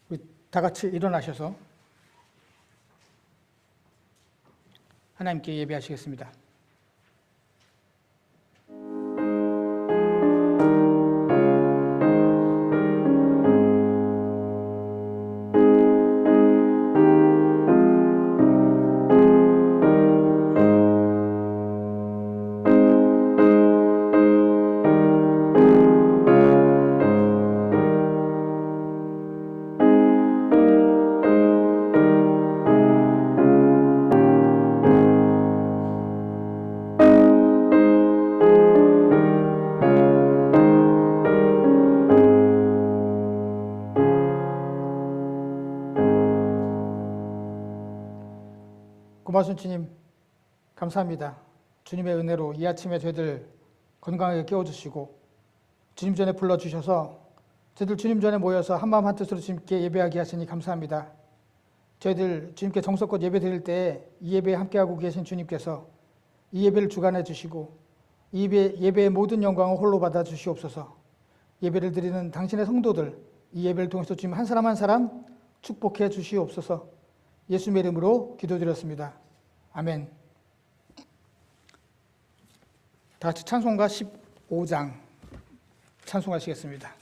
우리 다 같이 일어나셔서 하나님께 예배하시겠습니다. 고마우신 주님, 감사합니다. 주님의 은혜로 이 아침에 저희들 건강하게 깨워주시고 주님 전에 불러주셔서 저희들 주님 전에 모여서 한마음 한뜻으로 주님께 예배하게 하시니 감사합니다. 저희들 주님께 정성껏 예배 드릴 때 이 예배에 함께하고 계신 주님께서 이 예배를 주관해 주시고 이 예배의 모든 영광을 홀로 받아 주시옵소서. 예배를 드리는 당신의 성도들, 이 예배를 통해서 주님 한 사람 한 사람 축복해 주시옵소서. 예수님의 이름으로 기도드렸습니다. 아멘. 다 같이 찬송가 15장 찬송하시겠습니다.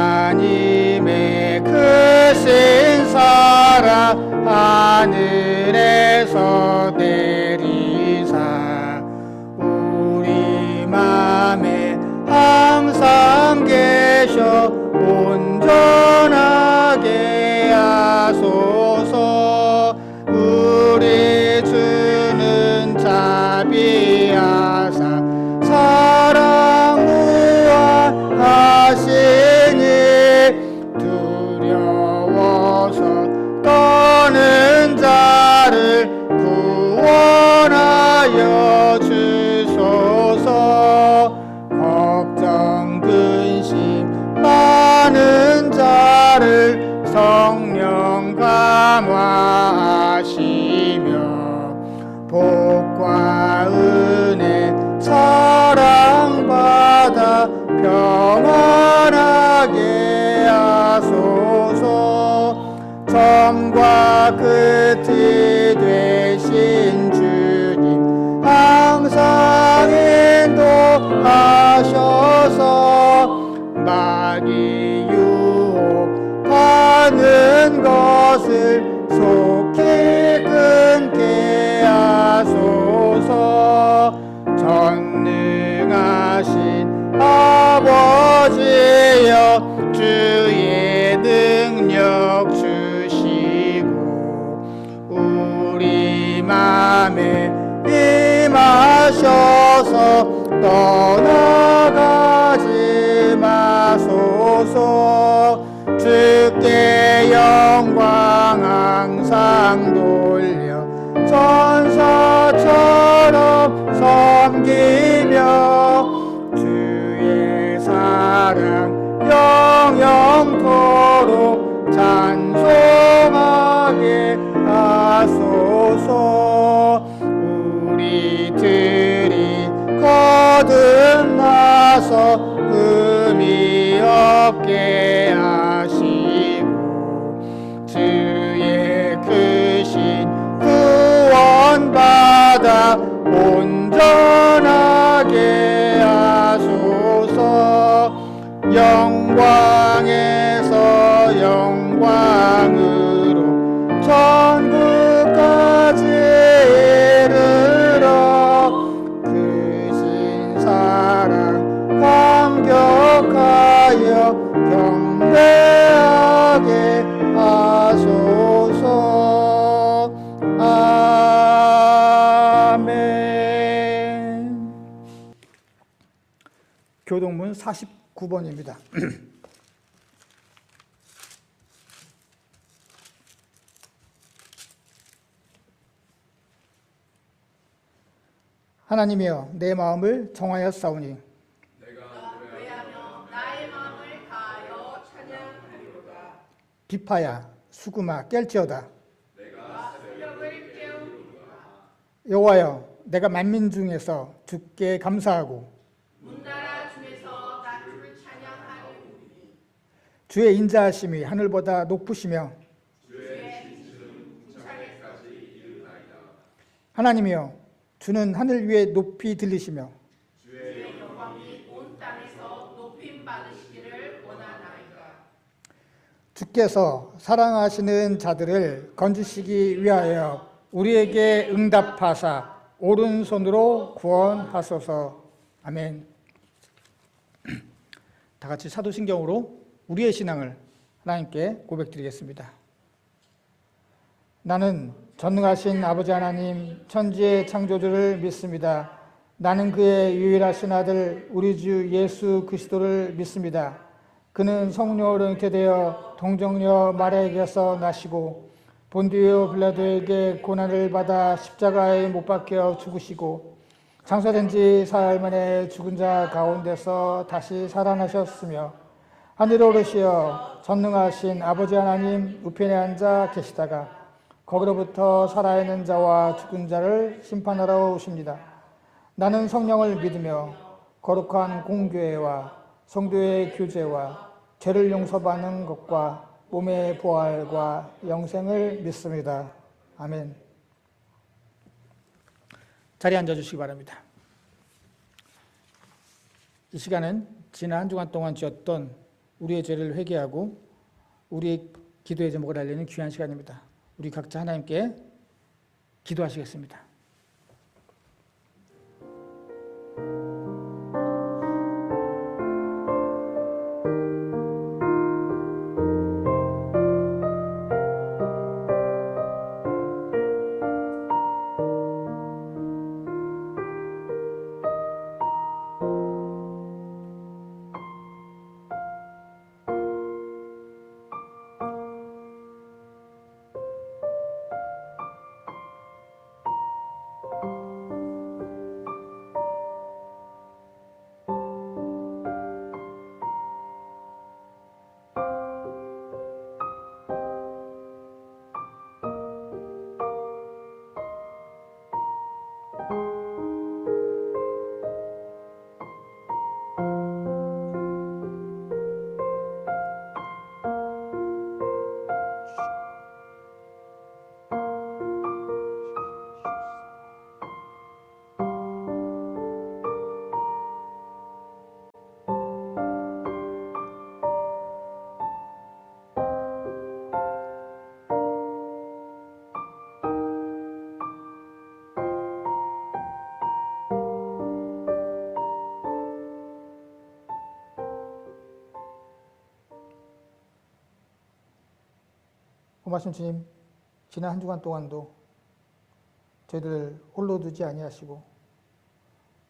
하나님의 크신 사랑 하늘에서 내리사 우리 맘에 항상 계셔 온전하게 하소서. 우리 주는 자비하사 사랑 우아하시니 두려워서 떠는 자를 구원하여 주소서. 걱정 근심 많은 자를 성령 감화하시며 복과 은혜 사랑받아 평안하게 하소서. 처음과 끝이 되신 주님 항상 인도하셔서 마귀 유혹하는 것을 속히 끊게 하소서. 전능하신 아버지여 주의 능력 주시고 우리 맘에 임하셔서 떠나가지 마소서. 주께 영광 항상 돌려 천사처럼 섬기며 주의 사랑 영영토록 찬송하게 하소서. 우리들이 거듭나서 의미 없게 하시고 주의 크신 구원받아 온전하게 하소서. 영광에서 영광으로 천국까지 이르러 크신 사랑 감격하여 경배하게 하소서. 아멘. 교동문 49번입니다. 하나님이여 내 마음을 정하였사오니 내가 노래하며 나의 마음을 다하여 찬양하리로다. 비파야 수구마 깰지어다. 내가 새벽을 깨어 여호와여, 내가 만민 중에서 주께 감사하고 문나라 중에서 나 주를 찬양하니 주의 인자하심이 하늘보다 높으시며 하나님이여, 주는 하늘 위에 높이 들리시며 주의 영광이 온 땅에서 높임 받으시기를 원하나이다. 주께서 사랑하시는 자들을 건지시기 위하여 우리에게 응답하사 오른손으로 구원하소서. 아멘. 다 같이 사도신경으로 우리의 신앙을 하나님께 고백드리겠습니다. 나는 전능하신 아버지 하나님 천지의 창조주를 믿습니다. 나는 그의 유일하신 아들 우리 주 예수 그리스도를 믿습니다. 그는 성령으로 잉태되어 동정녀 마리아에게서 나시고 본디오 빌라도에게 고난을 받아 십자가에 못 박혀 죽으시고 장사된 지 사흘 만에 죽은 자 가운데서 다시 살아나셨으며 하늘에 오르시어 전능하신 아버지 하나님 우편에 앉아 계시다가 거기로부터 살아있는 자와 죽은 자를 심판하러 오십니다. 나는 성령을 믿으며 거룩한 공교회와 성도의 교제와 죄를 용서받는 것과 몸의 부활과 영생을 믿습니다. 아멘. 자리에 앉아주시기 바랍니다. 이 시간은 지난 한 주간 동안 지었던 우리의 죄를 회개하고 우리의 기도의 제목을 알리는 귀한 시간입니다. 우리 각자 하나님께 기도하시겠습니다. 고마신 주님, 지난 한 주간 동안도 저희들 홀로 두지 아니하시고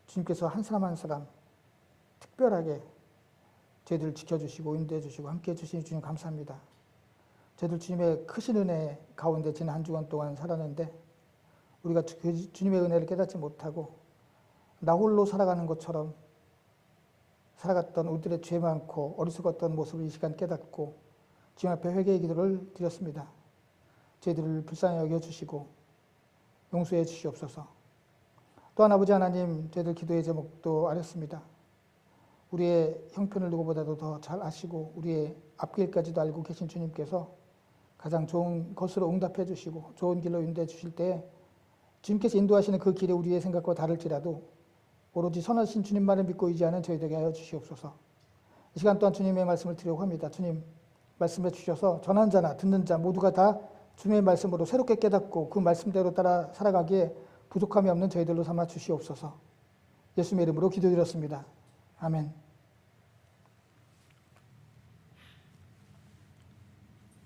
주님께서 한 사람 한 사람 특별하게 저희들을 지켜주시고 인도해 주시고 함께해 주시니 주님 감사합니다. 저희들 주님의 크신 은혜 가운데 지난 한 주간 동안 살았는데 우리가 주님의 은혜를 깨닫지 못하고 나 홀로 살아가는 것처럼 살아갔던 우리들의 죄 많고 어리석었던 모습을 이 시간 깨닫고 주님 앞에 회개의 기도를 드렸습니다. 저희들을 불쌍히 여겨주시고 용서해 주시옵소서. 또한 아버지 하나님, 저희들 기도의 제목도 아렸습니다. 우리의 형편을 누구보다도 더 잘 아시고 우리의 앞길까지도 알고 계신 주님께서 가장 좋은 것으로 응답해 주시고 좋은 길로 인도해 주실 때 주님께서 인도하시는 그 길이 우리의 생각과 다를지라도 오로지 선하신 주님만을 믿고 의지하는 저희들에게 하여 주시옵소서. 이 시간 또한 주님의 말씀을 드리려고 합니다. 주님 말씀해 주셔서 전하는 자나 듣는 자 모두가 다 주님의 말씀으로 새롭게 깨닫고 그 말씀대로 따라 살아가기에 부족함이 없는 저희들로 삼아 주시옵소서. 예수님의 이름으로 기도드렸습니다. 아멘.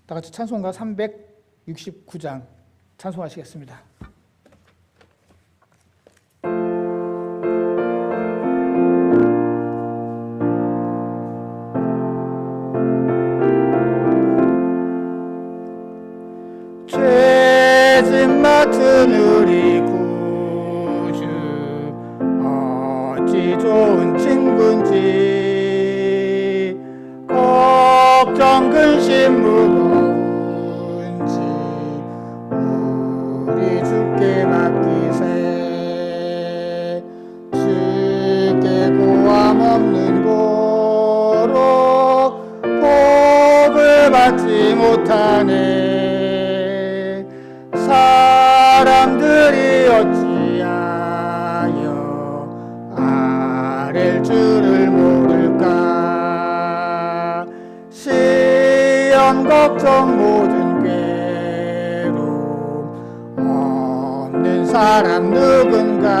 다 같이 찬송가 369장 찬송하시겠습니다. 죄짐 맡은 우리 구주 어찌 좋은 친구인지 걱정 근심 무거운지 우리 주께 맡기세. 걱정 모든 괴로움 없는 사람 누군가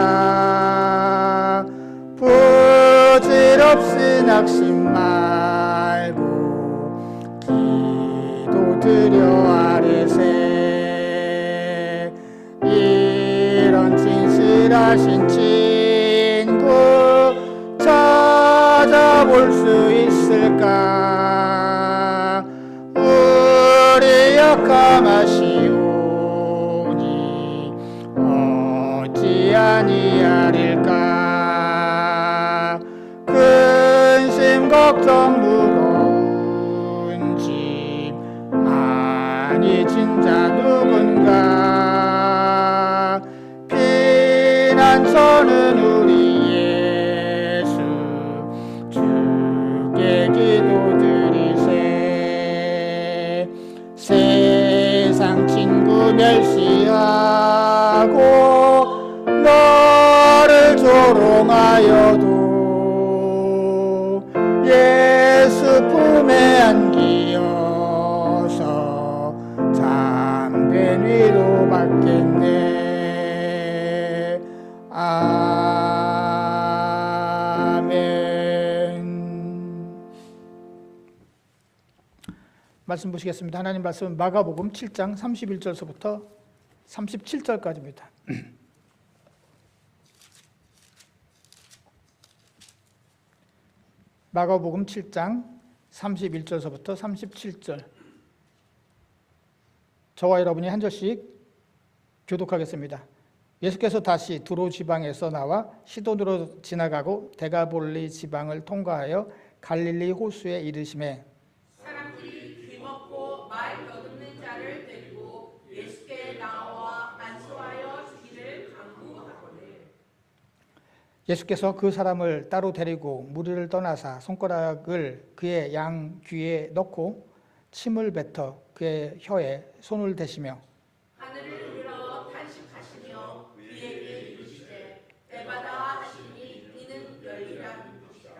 부질없이 낙심 말고 기도드려 아뢰세. 이런 진실하신 친구 찾아볼 수 있을까? 우리 약함하시오니 어찌 아니하릴까? 근심 걱정 무거운 짐 많이 진 자 누군가? 피난처는 우리 예수 주께 기도드리세. 세상 친구 멸시하고 너를 조롱하여도 예수 품에 안기어서 참된 위로 받겠네. 아멘. 말씀 보시겠습니다. 하나님 말씀은 마가복음 7장 31절서부터 37절까지입니다. 마가복음 7장 31절서부터 37절. 저와 여러분이 한 절씩 교독하겠습니다. 예수께서 다시 두로 지방에서 나와 시돈으로 지나가고 데가볼리 지방을 통과하여 갈릴리 호수에 이르시매 사람들이 귀먹고 말 더듬는 자를 데리고 예수께 나와 안수하여 주기를 간구하거늘. 예수께서 그 사람을 따로 데리고 무리를 떠나사 손가락을 그의 양 귀에 넣고 침을 뱉어 그의 혀에 손을 대시며 하늘을 밀어 탄식하시며 그에게 이르시되 에바다 하시니 이는 열리란 뜻이라.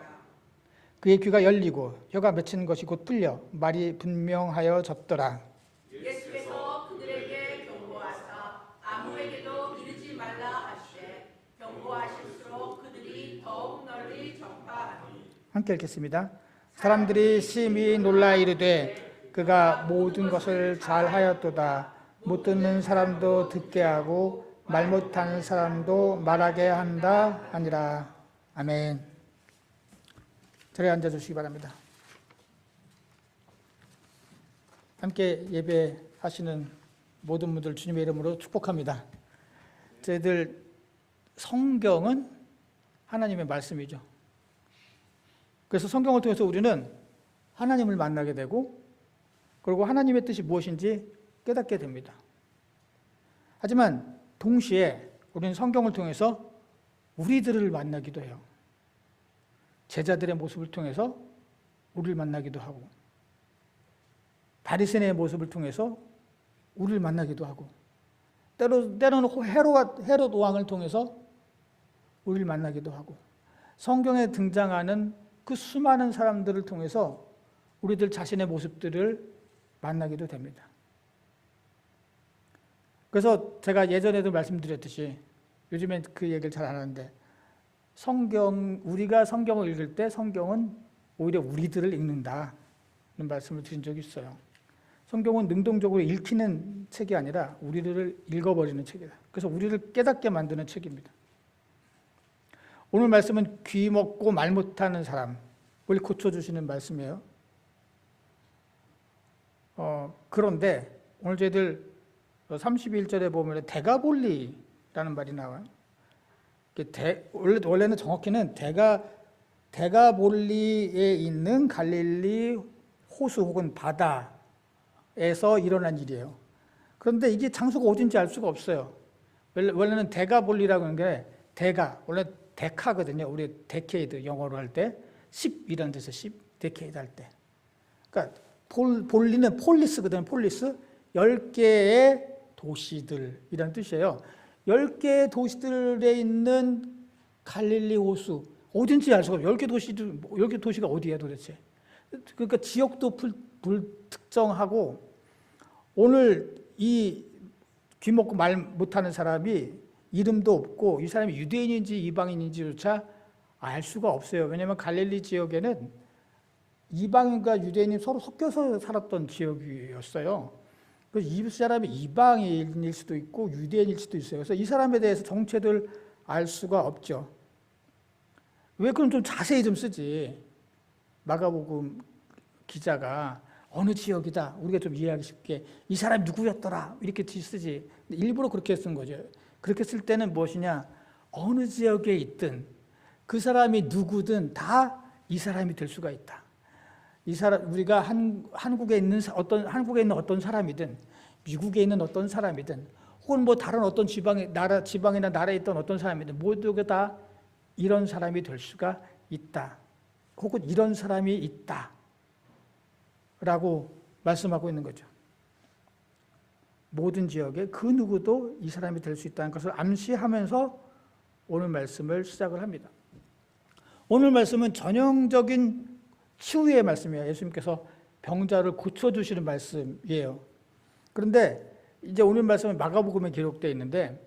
그의 귀가 열리고 혀가 맺힌 것이 곧 풀려 말이 분명하여졌더라. 예수께서 그들에게 경고하사 아무에게도 이르지 말라 하시되 경고하실수록 그들이 더욱 널리 전파하니. 함께 읽겠습니다. 사람들이 심히 놀라 이르되 그가 모든 것을 잘하였도다. 못 듣는 사람도 듣게 하고 말 못하는 사람도 말하게 한다 하니라. 아멘. 자리에 앉아주시기 바랍니다. 함께 예배하시는 모든 분들 주님의 이름으로 축복합니다. 저희들 성경은 하나님의 말씀이죠. 그래서 성경을 통해서 우리는 하나님을 만나게 되고 그리고 하나님의 뜻이 무엇인지 깨닫게 됩니다. 하지만 동시에 우리는 성경을 통해서 우리들을 만나기도 해요. 제자들의 모습을 통해서 우리를 만나기도 하고 바리새인의 모습을 통해서 우리를 만나기도 하고 때로는 헤롯 왕을 통해서 우리를 만나기도 하고 성경에 등장하는 그 수많은 사람들을 통해서 우리들 자신의 모습들을 만나기도 됩니다. 그래서 제가 예전에도 말씀드렸듯이 요즘엔 그 얘기를 잘 안 하는데 우리가 성경을 읽을 때 성경은 오히려 우리들을 읽는다는 말씀을 드린 적이 있어요. 성경은 능동적으로 읽히는 책이 아니라 우리를 읽어버리는 책이다. 그래서 우리를 깨닫게 만드는 책입니다. 오늘 말씀은 귀 먹고 말 못하는 사람을 고쳐주시는 말씀이에요. 그런데 오늘 저희들 31절에 보면 데가볼리라는 말이 나와요. 원래는 정확히는 데가볼리에 있는 갈릴리 호수 혹은 바다에서 일어난 일이에요. 그런데 이게 장소가 어딘지 알 수가 없어요. 원래는 데가볼리라고 하는 게 원래 데카거든요. 우리 데케이드 영어로 할 때 10이라는 뜻에서 10, 데케이드 할 때. 그러니까 볼리는 폴리스거든요. 폴리스. 10개의 도시들이라는 뜻이에요. 10개의 도시들에 있는 갈릴리 호수. 어딘지 알 수가 없어요. 10개 도시가 어디야 도대체. 그러니까 지역도 불특정하고 오늘 이 귀먹고 말 못하는 사람이 이름도 없고 이 사람이 유대인인지 이방인인지조차 알 수가 없어요. 왜냐하면 갈릴리 지역에는 이방인과 유대인이 서로 섞여서 살았던 지역이었어요. 그래서 이 사람이 이방인일 수도 있고 유대인일 수도 있어요. 그래서 이 사람에 대해서 정체를 알 수가 없죠. 왜 그럼 좀 자세히 좀 쓰지. 마가복음 기자가 어느 지역이다. 우리가 좀 이해하기 쉽게 이 사람이 누구였더라. 이렇게 쓰지. 일부러 그렇게 쓴 거죠. 그렇게 쓸 때는 무엇이냐. 어느 지역에 있든 그 사람이 누구든 다 이 사람이 될 수가 있다. 이 사람 우리가 한국에 있는 어떤 사람이든 미국에 있는 어떤 사람이든 혹은 뭐 다른 어떤 지방이나 나라에 있던 어떤 사람이든 모두가 다 이런 사람이 될 수가 있다. 혹은 이런 사람이 있다. 라고 말씀하고 있는 거죠. 모든 지역에 그 누구도 이 사람이 될 수 있다는 것을 암시하면서 오늘 말씀을 시작을 합니다. 오늘 말씀은 전형적인 치유의 말씀이에요. 예수님께서 병자를 고쳐주시는 말씀이에요. 그런데 이제 오늘 말씀은 마가복음에 기록되어 있는데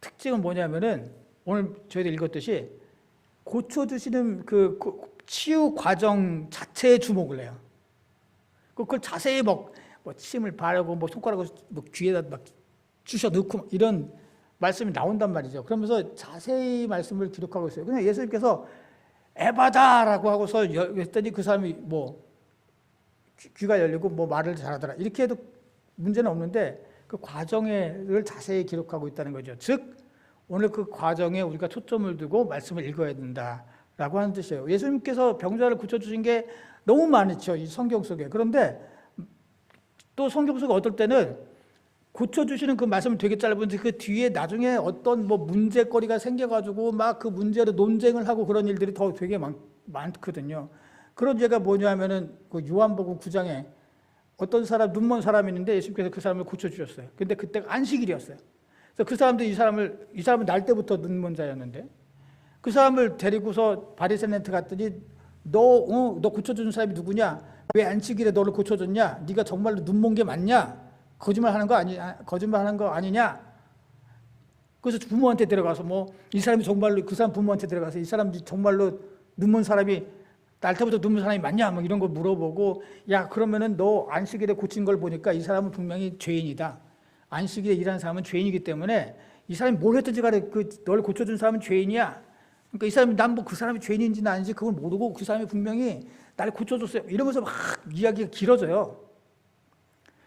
특징은 뭐냐면은 오늘 저희들 읽었듯이 고쳐주시는 그 치유 과정 자체에 주목을 해요. 그걸 자세히 뭐 침을 바르고 뭐 손가락을 뭐 귀에다 막 쑤셔 넣고 이런 말씀이 나온단 말이죠. 그러면서 자세히 말씀을 기록하고 있어요. 그냥 예수님께서 에바다라고 하고서 했더니 그 사람이 뭐 귀가 열리고 뭐 말을 잘하더라. 이렇게 해도 문제는 없는데 그 과정을 자세히 기록하고 있다는 거죠. 즉 오늘 그 과정에 우리가 초점을 두고 말씀을 읽어야 된다라고 하는 뜻이에요. 예수님께서 병자를 고쳐주신 게 너무 많죠. 이 성경 속에. 그런데 또 성경 속에 어떨 때는 고쳐주시는 그 말씀은 되게 짧은데 그 뒤에 나중에 어떤 뭐 문제거리가 생겨가지고 막 그 문제로 논쟁을 하고 그런 일들이 더 되게 많거든요. 그런 예가 뭐냐면은 그 요한복음 9장에 어떤 사람, 눈먼 사람이 있는데 예수님께서 그 사람을 고쳐주셨어요. 근데 그때가 안식일이었어요. 그래서 그 사람도 이 사람은 날 때부터 눈먼 자였는데 그 사람을 데리고서 바리새인한테 갔더니 너 고쳐주는 사람이 누구냐? 왜 안식일에 너를 고쳐줬냐? 네가 정말로 눈먼 게 맞냐? 거짓말하는 거 아니냐? 그래서 부모한테 데려가서 뭐 이 사람이 정말로 그 사람 부모한테 데려가서 이 사람이 정말로 눈먼 사람이 날 때부터 눈먼 사람이 맞냐? 뭐 이런 거 물어보고 야 그러면은 너 안식일에 고친 걸 보니까 이 사람은 분명히 죄인이다. 안식일에 일하는 사람은 죄인이기 때문에 이 사람이 뭘 했든지 간에 널 고쳐준 사람은 죄인이야. 그러니까 이 사람이 난 뭐 그 사람이 죄인인지는 아닌지 그걸 모르고 그 사람이 분명히 나를 고쳐줬어요. 이러면서 막 이야기가 길어져요.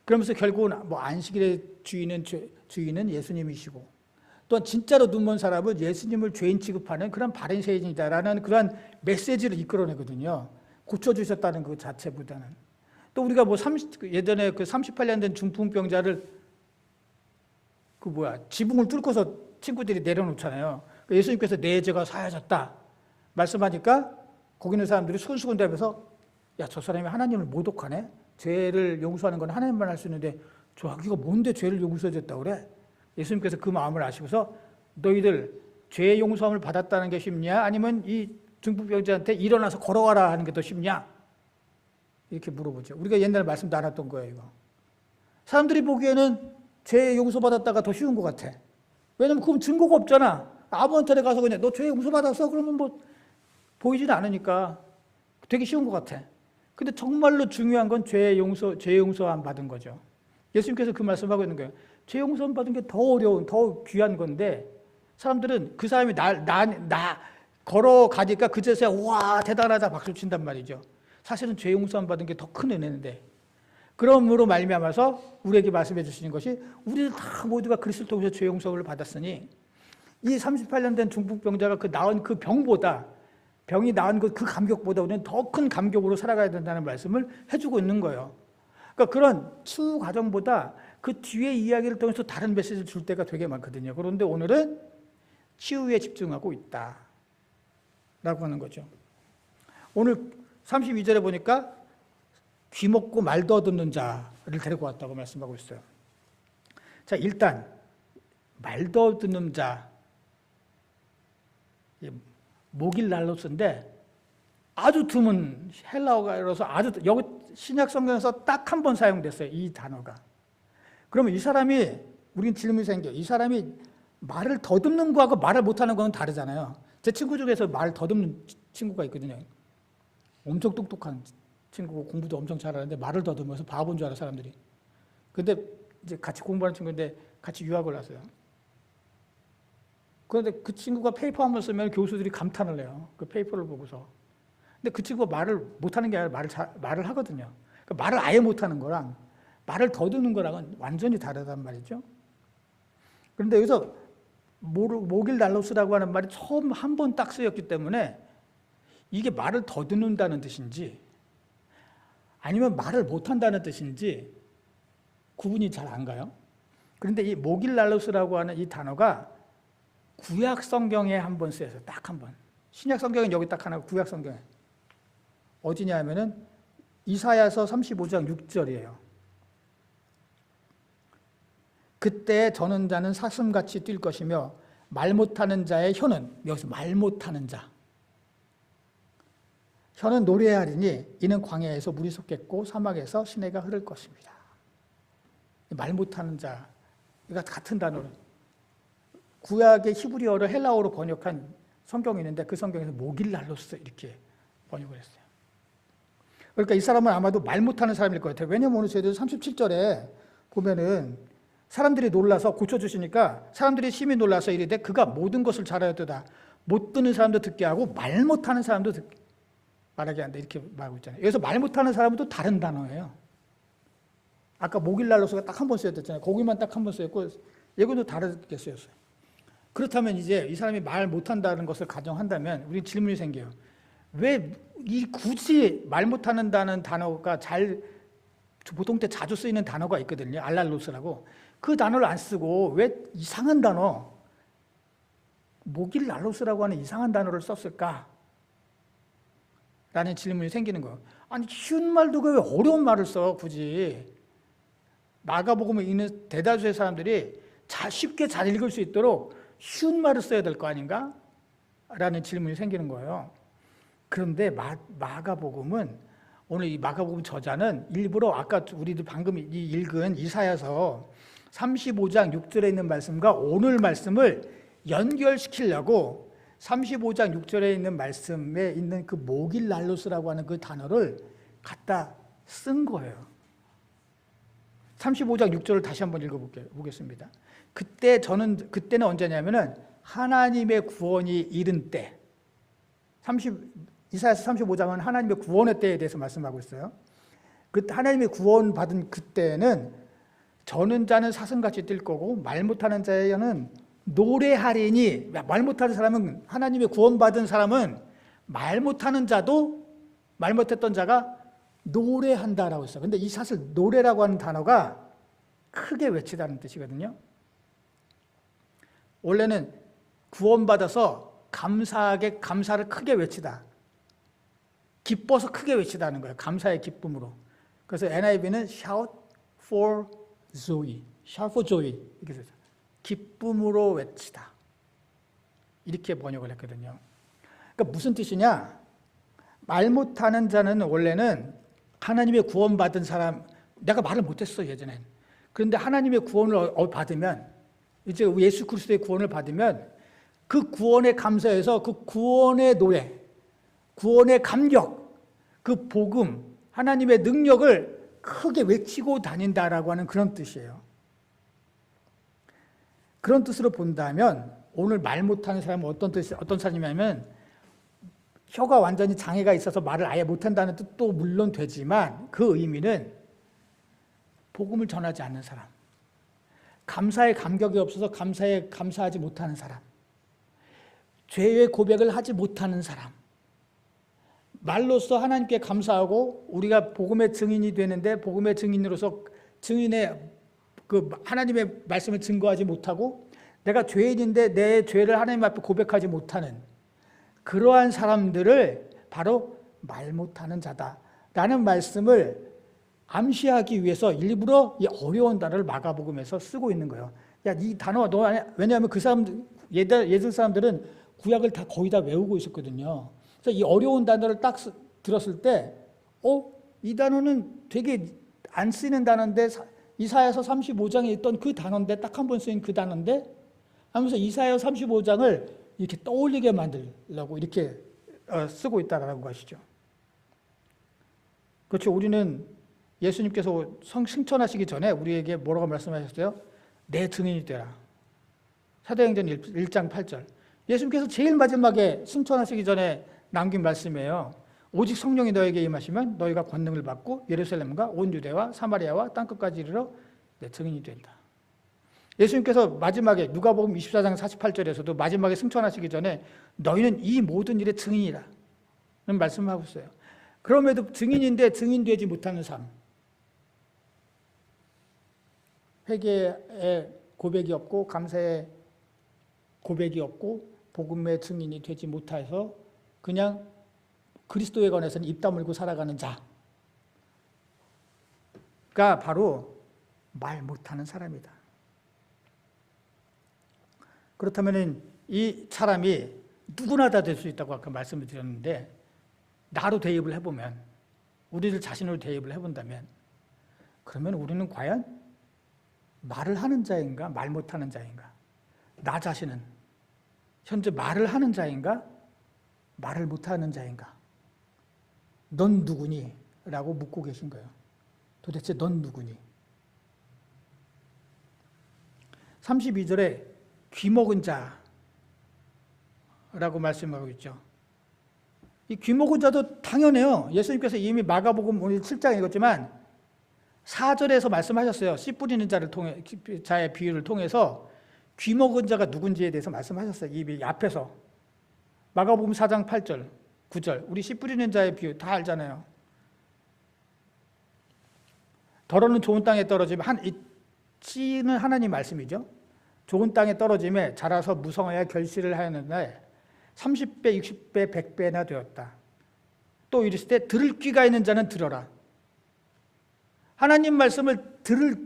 그러면서 결국은 뭐 안식일의 주인은 예수님이시고 또한 진짜로 눈먼 사람은 예수님을 죄인 취급하는 그런 바리새인이다라는 그런 메시지를 이끌어내거든요. 고쳐주셨다는 그 자체보다는. 또 우리가 뭐 예전에 그 38년 된 중풍병자를 지붕을 뚫고서 친구들이 내려놓잖아요. 예수님께서 내 죄가 사하졌다 말씀하니까 거기 있는 사람들이 수근수근대면서 야, 저 사람이 하나님을 모독하네. 죄를 용서하는 건 하나님만 할 수 있는데 저기가 뭔데 죄를 용서해줬다고 그래? 예수님께서 그 마음을 아시고서 너희들 죄 용서함을 받았다는 게 쉽냐? 아니면 이 중풍병자한테 일어나서 걸어가라 하는 게 더 쉽냐? 이렇게 물어보죠. 우리가 옛날에 말씀 나눴던 거예요. 이거. 사람들이 보기에는 죄 용서받았다가 더 쉬운 것 같아. 왜냐면 그건 증거가 없잖아. 아무한테 가서 그냥 너 죄 용서받았어? 그러면 뭐 보이지는 않으니까 되게 쉬운 것 같아. 근데 정말로 중요한 건 죄 용서함 받은 거죠. 예수님께서 그 말씀하고 있는 거예요. 죄 용서함 받은 게 더 어려운, 더 귀한 건데 사람들은 그 사람이 나 걸어가니까 그제서야 와 대단하다 박수 친단 말이죠. 사실은 죄 용서함 받은 게 더 큰 은혜인데 그러므로 말미암아서 우리에게 말씀해 주시는 것이 우리는 다 모두가 그리스도를 통해서 죄 용서를 받았으니 이 38년 된 중풍병자가 나은 그 병이 나은 그 감격보다 우리는 더 큰 감격으로 살아가야 된다는 말씀을 해주고 있는 거예요. 그러니까 그런 치유 과정보다 그 뒤의 이야기를 통해서 다른 메시지를 줄 때가 되게 많거든요. 그런데 오늘은 치유에 집중하고 있다 라고 하는 거죠. 오늘 32절에 보니까 귀먹고 말도 듣는 자를 데리고 왔다고 말씀하고 있어요. 자, 일단 말도 듣는 자 모길랄로스인데 아주 드문 헬라어가라서 여기 신약 성경에서 딱 한 번 사용됐어요. 이 단어가. 그러면 이 사람이, 우린 질문이 생겨. 이 사람이 말을 더듬는 거하고 말을 못하는 거는 다르잖아요. 제 친구 중에서 말 더듬는 친구가 있거든요. 엄청 똑똑한 친구고 공부도 엄청 잘하는데 말을 더듬어서 바보인 줄 알아, 사람들이. 근데 이제 같이 공부하는 친구인데 같이 유학을 왔어요. 그런데 그 친구가 페이퍼 한번 쓰면 교수들이 감탄을 해요. 그 페이퍼를 보고서. 근데 그 친구가 말을 못하는 게 아니라 말을 하거든요. 그러니까 말을 아예 못하는 거랑 말을 더듬는 거랑은 완전히 다르단 말이죠. 그런데 여기서 모길 날로스라고 하는 말이 처음 한 번 딱 쓰였기 때문에 이게 말을 더듬는다는 뜻인지 아니면 말을 못한다는 뜻인지 구분이 잘 안 가요. 그런데 이 모길 날로스라고 하는 이 단어가 구약 성경에 한 번 쓰여서 딱 한 번. 신약 성경은 여기 딱 하나, 구약 성경에 어디냐 하면은 이사야서 35장 6절이에요. 그때 저는 자는 사슴같이 뛸 것이며 말 못하는 자의 혀는, 여기서 말 못하는 자, 혀는 노래하리니 이는 광야에서 물이 솟겠고 사막에서 시내가 흐를 것입니다. 말 못하는 자, 이거 같은 단어로 구약의 히브리어를 헬라어로 번역한 성경이 있는데 그 성경에서 모길날로스 이렇게 번역을 했어요. 그러니까 이 사람은 아마도 말 못하는 사람일 것 같아요. 왜냐하면 오늘 저희들 37절에 보면은 사람들이 놀라서 고쳐주시니까 사람들이 심히 놀라서 이르되 그가 모든 것을 잘하였도다. 못 듣는 사람도 듣게 하고 말 못하는 사람도 말하게 한다. 이렇게 말하고 있잖아요. 여기서 말 못하는 사람은 또 다른 단어예요. 아까 모길날로스가 딱 한 번 쓰였잖아요. 거기만 딱 한 번 쓰였고 이것도 다르게 쓰였어요. 그렇다면 이제 이 사람이 말 못한다는 것을 가정한다면 우리 질문이 생겨요. 왜 굳이 말 못하는다는 단어가 보통 때 자주 쓰이는 단어가 있거든요. 알랄로스라고. 그 단어를 안 쓰고 왜 이상한 단어, 모길날로스라고 하는 이상한 단어를 썼을까? 라는 질문이 생기는 거예요. 아니 쉬운 말도 왜 어려운 말을 써 굳이. 마가복음을 읽는 대다수의 사람들이 쉽게 잘 읽을 수 있도록 쉬운 말을 써야 될 거 아닌가? 라는 질문이 생기는 거예요. 그런데 마가복음은 오늘 이 마가복음 저자는 일부러 아까 우리들 방금 읽은 이사야서 35장 6절에 있는 말씀과 오늘 말씀을 연결시키려고 35장 6절에 있는 말씀에 있는 그 모길날로스라고 하는 그 단어를 갖다 쓴 거예요. 35장 6절을 다시 한번 읽어보겠습니다. 그때는 언제냐면은 하나님의 구원이 이른 때. 이사야서 35장은 하나님의 구원의 때에 대해서 말씀하고 있어요. 그 하나님의 구원 받은 그때는 저는 자는 사슴같이 뛸 거고 말 못하는 자는 노래하리니. 말 못하는 사람은, 하나님의 구원 받은 사람은 말 못하는 자도, 말 못했던 자가 노래한다라고 했어요. 근데 이 사실 노래라고 하는 단어가 크게 외치다는 뜻이거든요. 원래는 구원받아서 감사를 크게 외치다. 기뻐서 크게 외치다는 거예요. 감사의 기쁨으로. 그래서 NIV는 shout for joy, shout for joy 이렇게 써요. 기쁨으로 외치다. 이렇게 번역을 했거든요. 그러니까 무슨 뜻이냐? 말 못하는 자는 원래는 하나님의 구원받은 사람, 내가 말을 못했어 예전엔. 그런데 하나님의 구원을 받으면, 이제 예수 그리스도의 구원을 받으면 그 구원에 감사해서 그 구원의 노래, 구원의 감격, 그 복음, 하나님의 능력을 크게 외치고 다닌다라고 하는 그런 뜻이에요. 그런 뜻으로 본다면 오늘 말 못하는 사람은 어떤 사람이냐면 혀가 완전히 장애가 있어서 말을 아예 못한다는 뜻도 물론 되지만 그 의미는 복음을 전하지 않는 사람, 감사의 감격이 없어서 감사하지 못하는 사람, 죄의 고백을 하지 못하는 사람, 말로써 하나님께 감사하고 우리가 복음의 증인이 되는데 복음의 증인으로서 증인의 그 하나님의 말씀을 증거하지 못하고 내가 죄인인데 내 죄를 하나님 앞에 고백하지 못하는 그러한 사람들을 바로 말 못하는 자다라는 말씀을 암시하기 위해서 일부러 이 어려운 단어를 마가복음에서 쓰고 있는 거예요. 야, 이 단어 왜냐하면 그 사람들 예전 사람들은 구약을 다 거의 다 외우고 있었거든요. 그래서 이 어려운 단어를 딱 들었을 때, 이 단어는 되게 안 쓰이는 단어인데 이사야서 35장에 있던 그 단어인데 딱 한 번 쓰인 그 단어인데 하면서 이사야 35장을 이렇게 떠올리게 만들려고 이렇게 쓰고 있다는 것이죠. 그렇죠. 우리는 예수님께서 승천하시기 전에 우리에게 뭐라고 말씀하셨어요? 내 증인이 되라. 사도행전 1장 8절. 예수님께서 제일 마지막에 승천하시기 전에 남긴 말씀이에요. 오직 성령이 너에게 임하시면 너희가 권능을 받고 예루살렘과 온 유대와 사마리아와 땅끝까지 이르러 내 증인이 된다. 예수님께서 마지막에 누가복음 24장 48절에서도 마지막에 승천하시기 전에 너희는 이 모든 일의 증인이라 는 말씀을 하고 있어요. 그럼에도 증인인데 증인되지 못하는 삶, 회개의 고백이 없고 감사의 고백이 없고 복음의 증인이 되지 못해서 그냥 그리스도에 관해서는 입 다물고 살아가는 자가 바로 말 못하는 사람이다. 그렇다면 이 사람이 누구나 다 될 수 있다고 아까 말씀을 드렸는데 나로 대입을 해보면 우리들 자신으로 대입을 해본다면 그러면 우리는 과연 말을 하는 자인가 말 못하는 자인가? 나 자신은 현재 말을 하는 자인가 말을 못하는 자인가? 넌 누구니? 라고 묻고 계신 거예요. 도대체 넌 누구니? 32절에 귀먹은 자라고 말씀하고 있죠. 이 귀먹은 자도 당연해요. 예수님께서 이미 마가복음 7장에 읽었지만 4절에서 말씀하셨어요. 씨 뿌리는 자의 비유를 통해서 귀먹은 자가 누군지에 대해서 말씀하셨어요. 이 앞에서 마가복음 4장 8절 9절 우리 씨 뿌리는 자의 비유 다 알잖아요. 덜어는 좋은 땅에 떨어지면 이 씨는 하나님 말씀이죠. 좋은 땅에 떨어짐에 자라서 무성하여 결실을 하였는데 30배, 60배, 100배나 되었다. 또 이르실 때 들을 귀가 있는 자는 들어라. 하나님 말씀을 들을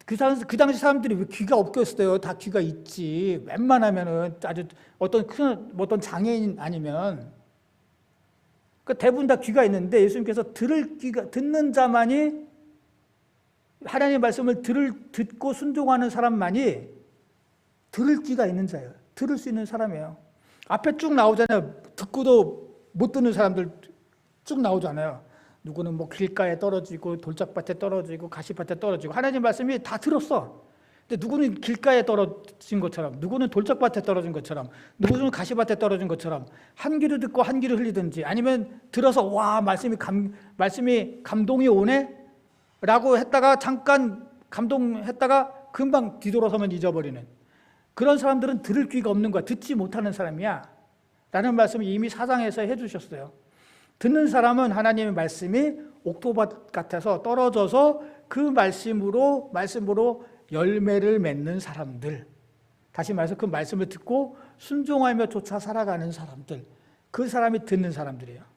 그 당시 사람들이 왜 귀가 없겠어요? 다 귀가 있지. 웬만하면은 아주 어떤 장애인 아니면 대부분 다 귀가 있는데 예수님께서 듣는 자만이 하나님의 말씀을 듣고 순종하는 사람만이 들을 귀가 있는 자예요. 들을 수 있는 사람이에요. 앞에 쭉 나오잖아요. 듣고도 못 듣는 사람들 쭉 나오잖아요. 누구는 뭐 길가에 떨어지고 돌짝밭에 떨어지고 가시밭에 떨어지고 하나님 말씀이 다 들었어. 근데 누구는 길가에 떨어진 것처럼 누구는 돌짝밭에 떨어진 것처럼 누구는 가시밭에 떨어진 것처럼 한 귀로 듣고 한 귀로 흘리든지 아니면 들어서 와 말씀이 감동이 오네? 라고 했다가 잠깐 감동했다가 금방 뒤돌아서면 잊어버리는 그런 사람들은 들을 귀가 없는 거야. 듣지 못하는 사람이야. 라는 말씀을 이미 4장에서 해주셨어요. 듣는 사람은 하나님의 말씀이 옥토밭 같아서 떨어져서 그 말씀으로 열매를 맺는 사람들. 다시 말해서 그 말씀을 듣고 순종하며 쫓아 살아가는 사람들. 그 사람이 듣는 사람들이에요.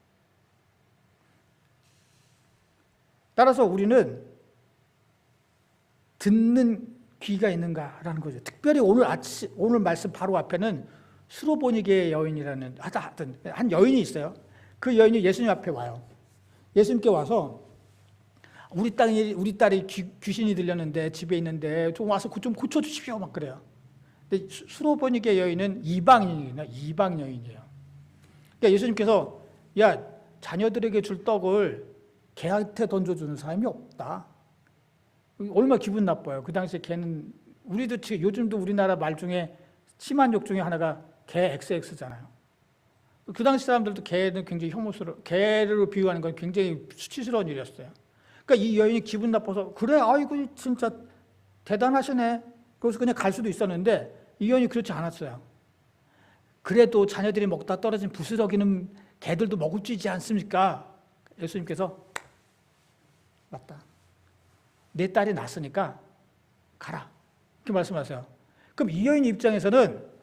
따라서 우리는 듣는 귀가 있는가라는 거죠. 특별히 오늘 말씀 바로 앞에는 수로보니게의 여인이라는 한 여인이 있어요. 그 여인이 예수님 앞에 와요. 예수님께 와서 우리 딸이 귀신이 들렸는데 집에 있는데 좀 와서 좀 고쳐주십시오 막 그래요. 근데 수로보니게 여인은 이방 여인이에요. 그러니까 예수님께서 야 자녀들에게 줄 떡을 개한테 던져주는 사람이 없다. 얼마나 기분 나빠요. 그 당시에 개는 우리도 지금 요즘도 우리나라 말 중에 심한 욕 중에 하나가 개 XX잖아요. 그 당시 사람들도 개는 굉장히 개를 비유하는 건 굉장히 수치스러운 일이었어요. 그러니까 이 여인이 기분 나빠서 그래 아이고 진짜 대단하시네. 그래서 그냥 갈 수도 있었는데 이 여인이 그렇지 않았어요. 그래도 자녀들이 먹다 떨어진 부스러기는 개들도 먹을 수 있지 않습니까? 예수님께서 맞다. 내 딸이 낳았으니까 가라. 이렇게 말씀하세요. 그럼 이 여인 입장에서는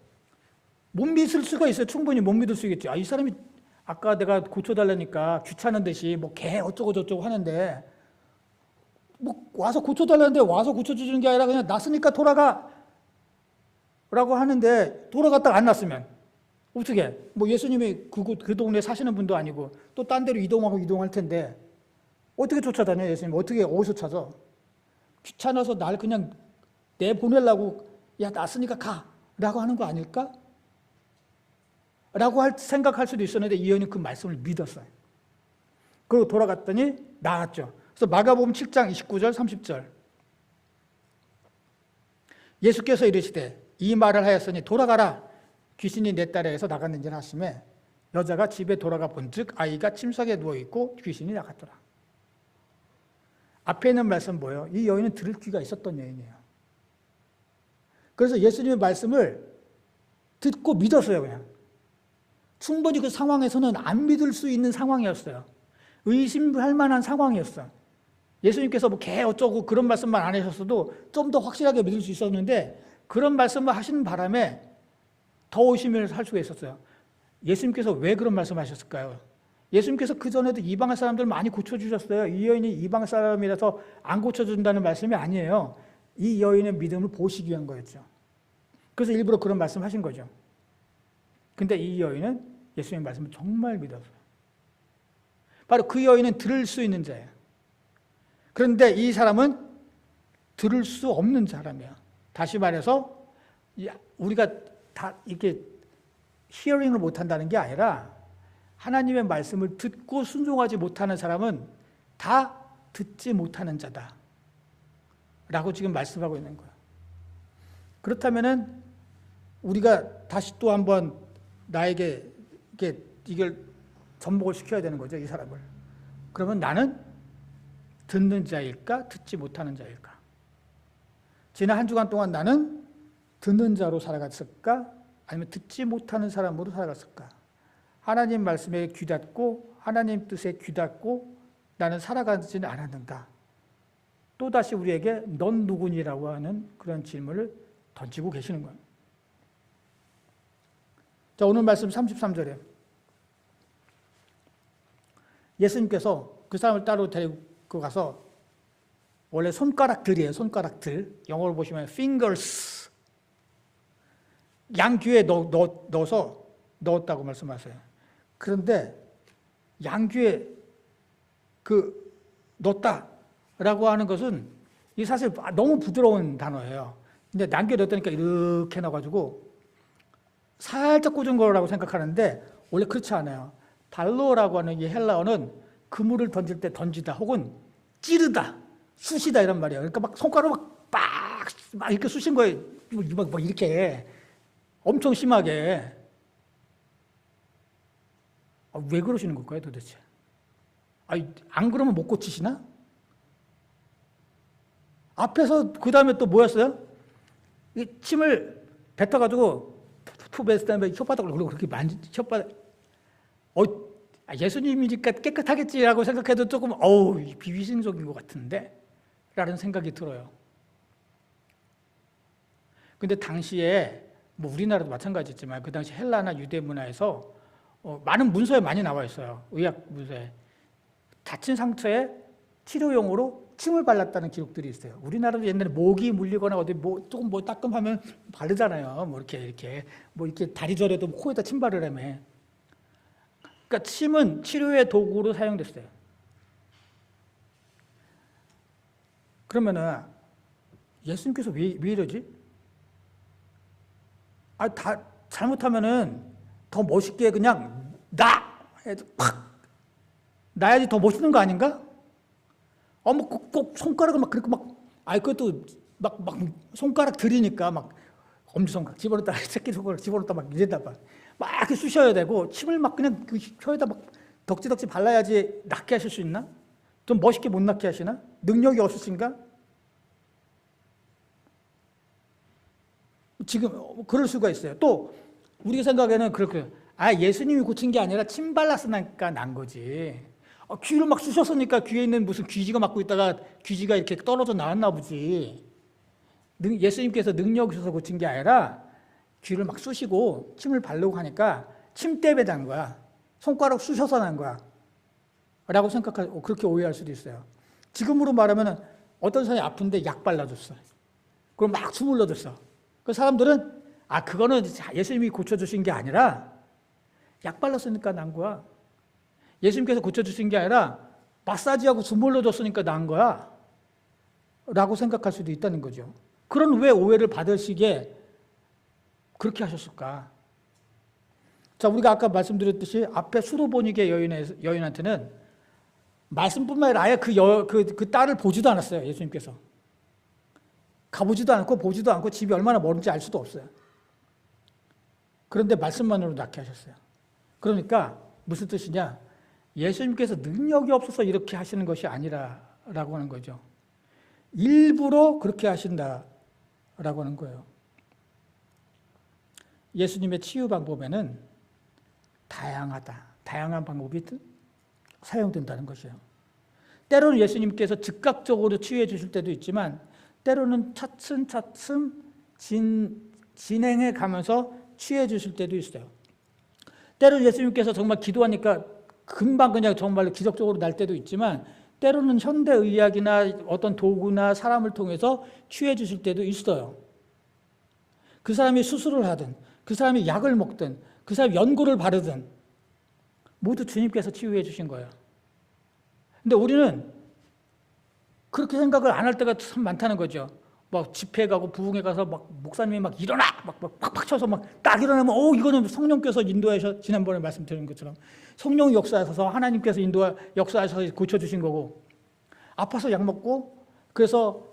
못 믿을 수가 있어요. 충분히 못 믿을 수 있겠죠. 이 사람이 아까 내가 고쳐달라니까 귀찮은 듯이 뭐 개 어쩌고 저쩌고 하는데 뭐 와서 고쳐달라는데 와서 고쳐주는 게 아니라 그냥 났으니까 돌아가 라고 하는데 돌아갔다가 안 났으면 어떻게 뭐 예수님이 그 동네에 사시는 분도 아니고 또 딴 데로 이동할 텐데 어떻게 쫓아다녀 예수님? 어떻게 어디서 찾아? 귀찮아서 날 그냥 내보내려고 야 났으니까 가 라고 하는 거 아닐까? 라고 생각할 수도 있었는데 이 여인은 그 말씀을 믿었어요. 그리고 돌아갔더니 나았죠. 그래서 마가복음 7장 29절 30절 예수께서 이르시되 이 말을 하였으니 돌아가라 귀신이 내 딸에 의해서 나갔는지라 하시매 여자가 집에 돌아가 본즉 아이가 침상에 누워있고 귀신이 나갔더라. 앞에 있는 말씀 뭐예요? 이 여인은 들을 귀가 있었던 여인이에요. 그래서 예수님의 말씀을 듣고 믿었어요. 그냥 충분히 그 상황에서는 안 믿을 수 있는 상황이었어요. 의심할 만한 상황이었어요. 예수님께서 뭐 개 어쩌고 그런 말씀만 안 하셨어도 좀 더 확실하게 믿을 수 있었는데 그런 말씀을 하시는 바람에 더 의심을 할 수가 있었어요. 예수님께서 왜 그런 말씀하셨을까요? 예수님께서 그전에도 이방 사람들 많이 고쳐주셨어요. 이 여인이 이방 사람이라서 안 고쳐준다는 말씀이 아니에요. 이 여인의 믿음을 보시기 위한 거였죠. 그래서 일부러 그런 말씀하신 거죠. 근데 이 여인은 예수님의 말씀을 정말 믿었어요. 바로 그 여인은 들을 수 있는 자예요. 그런데 이 사람은 들을 수 없는 사람이에요. 다시 말해서 우리가 다 이렇게 히어링을 못한다는 게 아니라 하나님의 말씀을 듣고 순종하지 못하는 사람은 다 듣지 못하는 자다 라고 지금 말씀하고 있는 거예요. 그렇다면 우리가 다시 또 한번 나에게 이걸 접목을 시켜야 되는 거죠, 이 사람을. 그러면 나는 듣는 자일까, 듣지 못하는 자일까? 지난 한 주간 동안 나는 듣는 자로 살아갔을까, 아니면 듣지 못하는 사람으로 살아갔을까? 하나님 말씀에 귀닫고 하나님 뜻에 귀닫고 나는 살아가지는 않았는가? 또다시 우리에게 넌 누구니라고 하는 그런 질문을 던지고 계시는 거예요. 자, 오늘 말씀 33절에 예수님께서 그 사람을 따로 데리고 가서 원래 손가락들이에요. 손가락들. 영어로 보시면 fingers. 양귀에 넣어서 넣었다고 말씀하세요. 그런데 양귀에 넣었다라고 하는 것은 이 사실 너무 부드러운 단어예요. 근데 양귀에 넣었다니까 이렇게 넣어가지고 살짝 꽂은 거라고 생각하는데 원래 그렇지 않아요. 발로라고 하는 이 헬라어는 그물을 던질 때 던지다 혹은 찌르다, 쑤시다 이런 말이에요. 그러니까 막 손가락으로 막 이렇게 쑤신 거예요. 막 이렇게 엄청 심하게. 왜 그러시는 걸까요, 도대체? 안 그러면 못 고치시나? 앞에서 그 다음에 또 뭐였어요? 이 침을 뱉어가지고 푸베스 다음에 혓바닥을 그렇게 혓바닥. 예수님이니까 깨끗하겠지라고 생각해도 조금 비위생적인 것 같은데 라는 생각이 들어요. 근데 당시에 뭐 우리나라도 마찬가지지만 그 당시 헬라나 유대 문화에서 많은 문서에 많이 나와 있어요. 의학 문서에 다친 상처에 치료용으로 침을 발랐다는 기록들이 있어요. 우리나라도 옛날에 모기 물리거나 어디 조금 따끔하면 바르잖아요. 이렇게 다리 저려도 코에다 침 바르라며. 그러니까 침은 치료의 도구로 사용됐어요. 그러면은 예수님께서 왜 이러지? 다 잘못하면은 더 멋있게 그냥 팍 나야지 더 멋있는 거 아닌가? 꼭 손가락을 그렇게 그것도 손가락 들이니까 엄지손가락 집어넣었다 새끼손가락 집어넣었다 이랬다 막 이렇게 쑤셔야 되고 침을 그냥 그 혀에다 덕지덕지 발라야지 낫게 하실 수 있나? 좀 멋있게 못 낫게 하시나? 능력이 없으신가? 지금 그럴 수가 있어요. 또 우리가 생각에는 그렇게 예수님이 고친 게 아니라 침 발랐으니까 난 거지. 귀를 쑤셨으니까 귀에 있는 무슨 귀지가 막고 있다가 귀지가 이렇게 떨어져 나왔나 보지. 예수님께서 능력이 있어서 고친 게 아니라 귀를 쑤시고 침을 바르고 하니까 침 때문에 난 거야. 손가락 쑤셔서 난 거야. 라고 생각하고 그렇게 오해할 수도 있어요. 지금으로 말하면 어떤 사람이 아픈데 약 발라줬어. 그럼 주물러줬어. 그 사람들은 그거는 예수님이 고쳐주신 게 아니라 약 발랐으니까 난 거야. 예수님께서 고쳐주신 게 아니라 마사지하고 주물러 줬으니까 나은 거야 라고 생각할 수도 있다는 거죠. 그런 왜 오해를 받으시게 그렇게 하셨을까? 자, 우리가 아까 말씀드렸듯이 앞에 수로보니게 여인한테는 말씀뿐만 아니라 아예 그 딸을 보지도 않았어요. 예수님께서. 가보지도 않고 보지도 않고 집이 얼마나 멀은지 알 수도 없어요. 그런데 말씀만으로 낳게 하셨어요. 그러니까 무슨 뜻이냐? 예수님께서 능력이 없어서 이렇게 하시는 것이 아니라라고 하는 거죠. 일부러 그렇게 하신다라고 하는 거예요. 예수님의 치유 방법에는 다양한 방법이 사용된다는 것이에요. 때로는 예수님께서 즉각적으로 치유해 주실 때도 있지만 때로는 차츰차츰 진행해 가면서 치유해 주실 때도 있어요. 때로는 예수님께서 정말 기도하니까 금방 그냥 정말로 기적적으로 날 때도 있지만 때로는 현대의학이나 어떤 도구나 사람을 통해서 치유해 주실 때도 있어요. 그 사람이 수술을 하든 그 사람이 약을 먹든 그 사람이 연고를 바르든 모두 주님께서 치유해 주신 거예요. 근데 우리는 그렇게 생각을 안 할 때가 참 많다는 거죠. 막 집회 가고 부흥회 가서 막 목사님이 막 일어나! 막 팍팍 쳐서 막 딱 일어나면 이거는 성령께서 인도하셔. 지난번에 말씀드린 것처럼 성령이 역사하셔서 하나님께서 역사하셔서 고쳐주신 거고 아파서 약 먹고 그래서